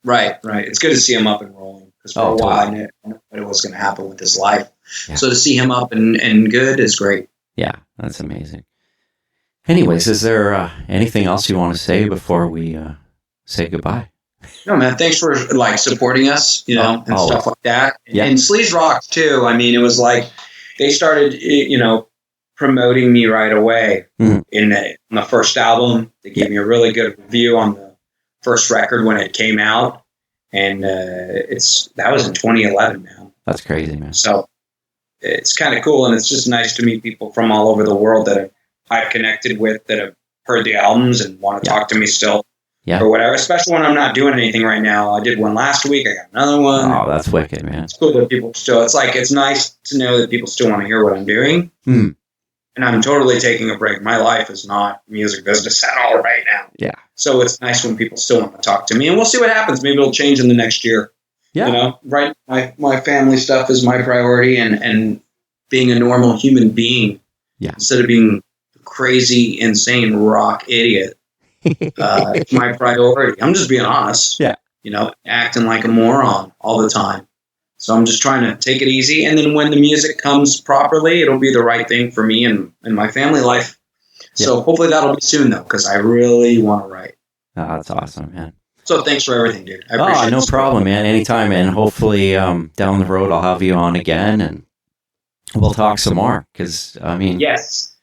Right. It's good to see him up and rolling. because for a while I knew what was going to happen with his life. Yeah. So to see him up and good is great. Yeah, that's amazing. Anyways, is there anything else you want to say before we say goodbye? No, man. Thanks for supporting us, and stuff like that. Yeah. And Sleaze Rocks too. I mean, it was like they started, promoting me right away in the first album. They gave me a really good review on the first record when it came out, and that was in 2011 now. That's crazy, man. So it's kind of cool, and it's just nice to meet people from all over the world that I've connected with that have heard the albums and want to talk to me still. Yeah. Or whatever, especially when I'm not doing anything right now. I did one last week. I got another one. Oh, that's wicked, man. It's cool that people still, it's nice to know that people still want to hear what I'm doing. And I'm totally taking a break. My life is not music business at all right now. Yeah. So it's nice when people still want to talk to me, and we'll see what happens. Maybe it'll change in the next year. Yeah. Right. My family stuff is my priority, and being a normal human being instead of being a crazy, insane rock idiot. It's my priority. I'm just being honest. Yeah. Acting like a moron all the time. So I'm just trying to take it easy. And then when the music comes properly, it'll be the right thing for me and my family life. Yeah. So hopefully that'll be soon, though, because I really want to write. Oh, that's awesome, man. So thanks for everything, dude. I appreciate it. No problem, man. Anytime. And hopefully down the road, I'll have you on again and we'll talk some more. Because, yes.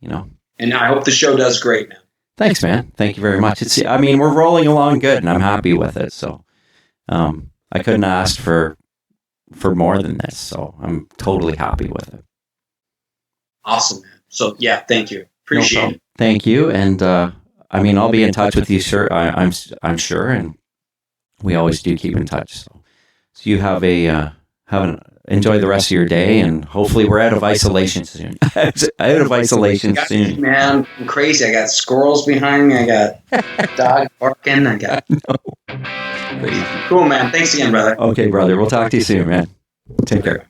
And I hope the show does great, man. Thanks, man. Thank you very much. We're rolling along good, and I'm happy with it. So, I couldn't ask for more than this. So I'm totally happy with it. Awesome, man. So yeah, thank you. Appreciate it. Thank you. And I'll be in touch with you, sir. I'm sure, and we always do keep in touch. So you have enjoy the rest of your day, and hopefully we're out of isolation soon. Soon. Man, I'm crazy. I got squirrels behind me. I got dog barking. I got crazy. Cool, man. Thanks again, brother. Okay, brother. We'll talk to you soon, man. Take care.